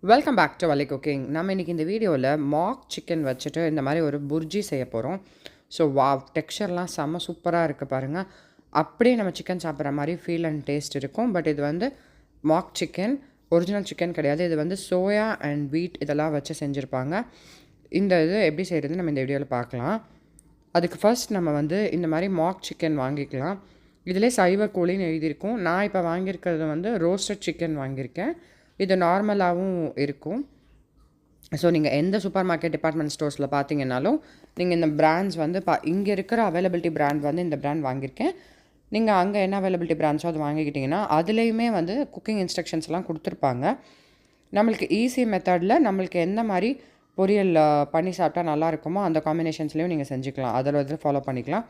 Welcome back to வலி cooking. நம்ம இன்றைக்கி இந்த வீடியோவில் மாக் சிக்கன் வச்சுட்டு இந்த மாதிரி ஒரு புர்ஜி செய்ய போகிறோம். ஸோ டெக்ஸ்சர்லாம் செம்ம சூப்பராக இருக்குது பாருங்கள். அப்படியே நம்ம சிக்கன் சாப்பிட்ற மாதிரி ஃபீல் அண்ட் டேஸ்ட் இருக்கும். பட் இது வந்து மாக் சிக்கன், ஒரிஜினல் சிக்கன் கிடையாது. இது வந்து சோயா அண்ட் வீட் இதெல்லாம் வச்சு செஞ்சுருப்பாங்க. இந்த இது எப்படி செய்கிறது நம்ம இந்த வீடியோவில் பார்க்கலாம். அதுக்கு ஃபர்ஸ்ட் நம்ம வந்து இந்த மாதிரி மாக் சிக்கன் வாங்கிக்கலாம். இதிலே சைவ கோழின்னு எழுதியிருக்கும். நான் இப்போ வாங்கியிருக்கிறது வந்து ரோஸ்டட் சிக்கன் வாங்கியிருக்கேன். இது நார்மலாகவும் இருக்கும். ஸோ நீங்கள் எந்த சூப்பர் மார்க்கெட் டிபார்ட்மெண்ட் ஸ்டோர்ஸில் பார்த்தீங்கன்னாலும் நீங்கள் இந்த பிராண்ட்ஸ் வந்து இங்கே இருக்கிற அவைலபிலிட்டி பிராண்ட் வந்து இந்த பிராண்ட் வாங்கியிருக்கேன். நீங்கள் அங்கே என்ன அவைலபிலிட்டி பிராண்ட்ஸோ அது வாங்கிக்கிட்டிங்கன்னா அதுலேயுமே வந்து குக்கிங் இன்ஸ்ட்ரக்ஷன்ஸ்லாம் கொடுத்துருப்பாங்க. நம்மளுக்கு ஈஸி மெத்தடில் நம்மளுக்கு எந்த மாதிரி பொரியல் பண்ணி சாப்பிட்டா நல்லா இருக்குமோ அந்த காம்பினேஷன்ஸ்லேயும் நீங்கள் செஞ்சுக்கலாம். அதில் இதில் ஃபாலோ பண்ணிக்கலாம்.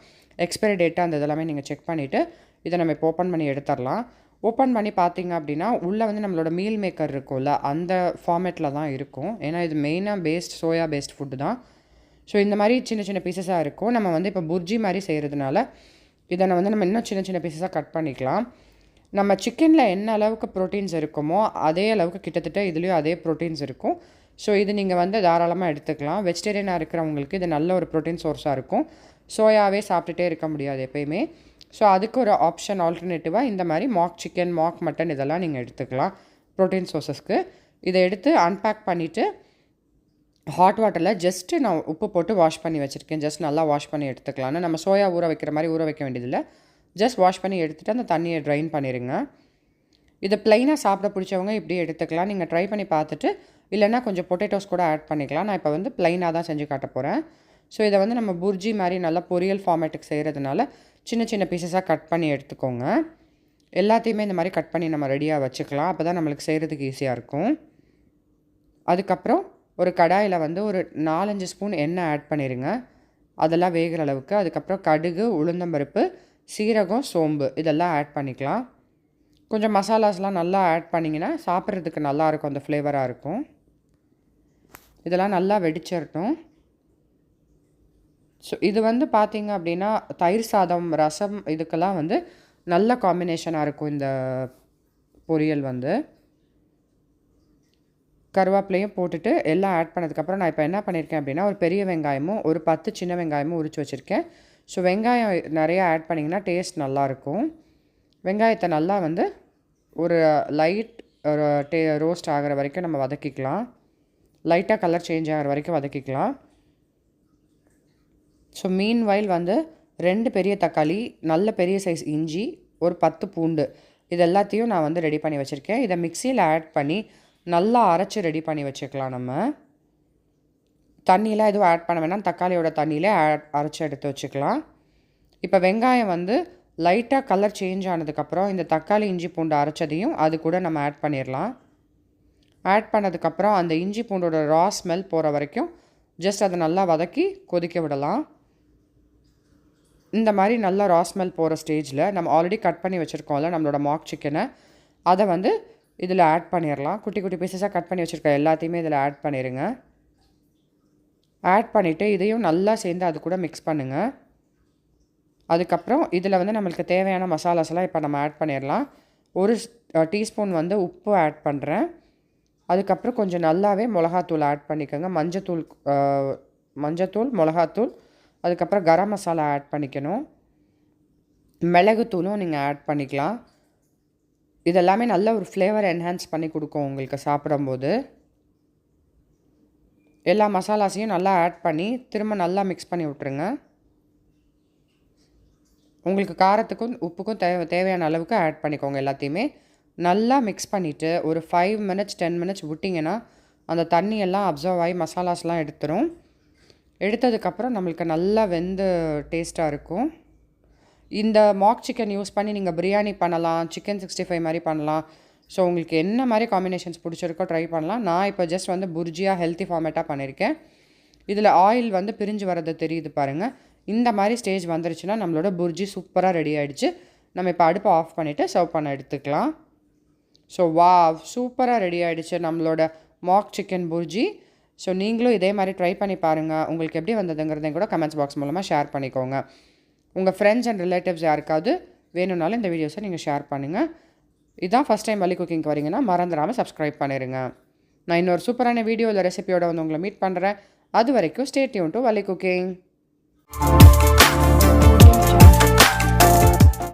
எக்ஸ்பைரி டேட்டா அந்த இதெல்லாமே நீங்கள் செக் பண்ணிவிட்டு இதை நம்ம இப்போ ஓப்பன் பண்ணி எடுத்துடலாம். ஓப்பன் பண்ணி பார்த்தீங்க அப்படின்னா உள்ளே வந்து நம்மளோட மீல் மேக்கர் இருக்கும்ல அந்த ஃபார்மேட்டில் தான் இருக்கும். ஏன்னா இது மெயினாக சோயா பேஸ்ட் ஃபுட்டு தான். ஸோ இந்த மாதிரி சின்ன சின்ன பீசஸாக இருக்கும். நம்ம வந்து இப்போ புர்ஜி மாதிரி செய்கிறதுனால இதை நம்ம இன்னும் சின்ன சின்ன பீசஸாக கட் பண்ணிக்கலாம். நம்ம சிக்கனில் என்ன அளவுக்கு ப்ரோட்டீன்ஸ் இருக்குமோ அதே அளவுக்கு கிட்டத்தட்ட இதுலேயும் அதே ப்ரோட்டீன்ஸ் இருக்கும். ஸோ இது நீங்கள் வந்து தாராளமாக எடுத்துக்கலாம். வெஜிடேரியனாக இருக்கிறவங்களுக்கு இது நல்ல ஒரு ப்ரோட்டீன் சோர்ஸாக இருக்கும். சோயாவே சாப்பிட்டுட்டே இருக்க முடியாது எப்போயுமே. ஸோ அதுக்கு ஒரு ஆப்ஷன் ஆல்டர்னேட்டிவாக இந்த மாதிரி மாக் சிக்கன், மாக் மட்டன் இதெல்லாம் நீங்கள் எடுத்துக்கலாம் ப்ரோட்டீன் சோர்ஸஸ்க்கு. இதை எடுத்து அன்பேக் பண்ணிவிட்டு ஹாட் வாட்டரில் ஜஸ்ட்டு நான் உப்பு போட்டு வாஷ் பண்ணி வச்சுருக்கேன். ஜஸ்ட் நல்லா வாஷ் பண்ணி எடுத்துக்கலான்னு. நம்ம சோயா ஊற வைக்கிற மாதிரி ஊற வைக்க வேண்டியதில்லை. ஜஸ்ட் வாஷ் பண்ணி எடுத்துகிட்டு அந்த தண்ணியை ட்ரைன் பண்ணிடுங்க. இதை ப்ளைனாக சாப்பிட பிடிச்சவங்க இப்படி எடுத்துக்கலாம். நீங்கள் ட்ரை பண்ணி பார்த்துட்டு இல்லைன்னா கொஞ்சம் பொட்டேட்டோஸ் கூட ஆட் பண்ணிக்கலாம். நான் இப்போ வந்து ப்ளைனாக தான் செஞ்சு காட்ட போகிறேன். ஸோ இதை வந்து நம்ம புர்ஜி மாதிரி நல்லா பொரியல் ஃபார்மேட்டுக்கு செய்கிறதுனால சின்ன சின்ன பீசஸாக கட் பண்ணி எடுத்துக்கோங்க. எல்லாத்தையுமே இந்த மாதிரி கட் பண்ணி நம்ம ரெடியாக வச்சுக்கலாம். அப்போ தான் நம்மளுக்கு செய்கிறதுக்கு ஈஸியாக இருக்கும். அதுக்கப்புறம் ஒரு கடாயில் வந்து ஒரு 4-5 ஸ்பூன் எண்ணெய் ஆட் பண்ணிடுங்க. அதெல்லாம் வேகிற அளவுக்கு. அதுக்கப்புறம் கடுகு, உளுந்தம்பருப்பு, சீரகம், சோம்பு இதெல்லாம் ஆட் பண்ணிக்கலாம். கொஞ்சம் மசாலாஸ்லாம் நல்லா ஆட் பண்ணிங்கன்னா சாப்பிட்றதுக்கு நல்லாயிருக்கும், அந்த ஃப்ளேவராக இருக்கும். இதெல்லாம் நல்லா வெடிச்சிடட்டும். ஸோ இது வந்து பார்த்திங்க அப்படின்னா தயிர் சாதம், ரசம் இதுக்கெல்லாம் வந்து நல்ல காம்பினேஷனாக இருக்கும் இந்த பொரியல் வந்து. கருவேப்பிலையும் போட்டுட்டு எல்லாம் ஆட் பண்ணதுக்கப்புறம் நான் இப்போ என்ன பண்ணியிருக்கேன் அப்படின்னா ஒரு பெரிய வெங்காயமும் ஒரு 10 சின்ன வெங்காயமும் உரித்து வச்சுருக்கேன். ஸோ வெங்காயம் நிறையா ஆட் பண்ணிங்கன்னா டேஸ்ட் நல்லாயிருக்கும். வெங்காயத்தை நல்லா வந்து ஒரு லைட் ஒரு ரோஸ்ட் ஆகிற வரைக்கும் நம்ம வதக்கிக்கலாம். லைட்டாக கலர் சேஞ்ச் ஆகிற வரைக்கும் வதக்கிக்கலாம். ஸோ மீன்வைல் வந்து 2 பெரிய தக்காளி, நல்ல பெரிய சைஸ் இஞ்சி, ஒரு 10 பூண்டு இது எல்லாத்தையும் நான் வந்து ரெடி பண்ணி வச்சுருக்கேன். இதை மிக்சியில் ஆட் பண்ணி நல்லா அரைச்சி ரெடி பண்ணி வச்சுக்கலாம். நம்ம தண்ணியெலாம் எதுவும் ஆட் பண்ண வேணாம். தக்காளியோட தண்ணியிலே அரைச்சி எடுத்து வச்சுக்கலாம். இப்போ வெங்காயம் வந்து லைட்டாக கலர் சேஞ்ச் ஆனதுக்கப்புறம் இந்த தக்காளி, இஞ்சி, பூண்டு அரைச்சதையும் அது கூட நம்ம ஆட் பண்ணிடலாம். ஆட் பண்ணதுக்கப்புறம் அந்த இஞ்சி பூண்டோட ரா ஸ்மெல் போகிற வரைக்கும் ஜஸ்ட் அதை நல்லா வதக்கி கொதிக்க விடலாம். இந்த மாதிரி நல்லா ரா ஸ்மெல் போகிற ஸ்டேஜில் நம்ம ஆல்ரெடி கட் பண்ணி வச்சுருக்கோம்ல நம்மளோட மாக் சிக்கனை, அதை வந்து இதில் ஆட் பண்ணிடலாம். குட்டி குட்டி பீசஸாக கட் பண்ணி வச்சுருக்க எல்லாத்தையுமே இதில் ஆட் பண்ணிடுங்க. ஆட் பண்ணிவிட்டு இதையும் நல்லா சேர்ந்து அது கூட மிக்ஸ் பண்ணுங்கள். அதுக்கப்புறம் இதில் வந்து நம்மளுக்கு தேவையான மசாலாஸ்லாம் இப்போ நம்ம ஆட் பண்ணிடலாம். ஒரு டீஸ்பூன் வந்து உப்பு ஆட் பண்ணுறேன். அதுக்கப்புறம் கொஞ்சம் நல்லாவே மிளகாத்தூள் ஆட் பண்ணிக்கோங்க. மஞ்சத்தூள், மிளகாத்தூள், அதுக்கப்புறம் கரம் மசாலா ஆட் பண்ணிக்கணும். மிளகுத்தூளும் நீங்கள் ஆட் பண்ணிக்கலாம். இதெல்லாமே நல்ல ஒரு ஃப்ளேவர் என்ஹான்ஸ் பண்ணி கொடுக்கும் உங்களுக்கு சாப்பிடும்போது. எல்லா மசாலாஸையும் நல்லா ஆட் பண்ணி திரும்ப நல்லா மிக்ஸ் பண்ணி விட்ருங்க. உங்களுக்கு காரத்துக்கும் உப்புக்கும் தேவையான அளவுக்கு ஆட் பண்ணிக்கோங்க. எல்லாத்தையுமே நல்லா மிக்ஸ் பண்ணிவிட்டு ஒரு 5 மினிட்ஸ் 10 மினிட்ஸ் விட்டிங்கன்னா அந்த தண்ணியெல்லாம் அப்சர்வ் ஆகி மசாலாஸ்லாம் எடுத்துரும். எடுத்ததுக்கப்புறம் நம்மளுக்கு நல்லா வெந்து டேஸ்ட்டாக இருக்கும். இந்த மாக் சிக்கன் யூஸ் பண்ணி நீங்கள் பிரியாணி பண்ணலாம், சிக்கன் 65 மாதிரி பண்ணலாம். ஸோ உங்களுக்கு என்ன மாதிரி காம்பினேஷன்ஸ் பிடிச்சிருக்கோ ட்ரை பண்ணலாம். நான் இப்போ ஜஸ்ட் வந்து புர்ஜியாக ஹெல்த்தி ஃபார்மேட்டாக பண்ணியிருக்கேன். இதில் ஆயில் வந்து பிரிஞ்சு வரது தெரியுது பாருங்கள். இந்த மாதிரி ஸ்டேஜ் வந்துருச்சுன்னா நம்மளோட புர்ஜி சூப்பராக ரெடி ஆகிடுச்சு. நம்ம இப்போ அடுப்பை ஆஃப் பண்ணிவிட்டு சர்வ் பண்ண எடுத்துக்கலாம். ஸோ சூப்பராக ரெடி ஆகிடுச்சு நம்மளோட மாக் சிக்கன் புர்ஜி. ஸோ நீங்களும் இதே மாதிரி ட்ரை பண்ணி பாருங்கள். உங்களுக்கு எப்படி வந்ததுங்கிறதையும் கூட கமெண்ட்ஸ் பாக்ஸ் மூலமாக ஷேர் பண்ணிக்கோங்க. உங்கள் ஃப்ரெண்ட்ஸ் அண்ட் ரிலேட்டிவ்ஸ் யாருக்காவது வேணும்னாலும் இந்த வீடியோஸை நீங்கள் ஷேர் பண்ணுங்கள். இதுதான் ஃபஸ்ட் டைம் வலி குக்கிங்க்கு வரீங்கன்னா மறந்துடாமல் சப்ஸ்கிரைப் பண்ணிடுங்க. நான் இன்னொரு சூப்பரான வீடியோவில் ரெசிபியோட வந்து உங்களை மீட் பண்ணுறேன். அது வரைக்கும் stay tune to Valli cooking.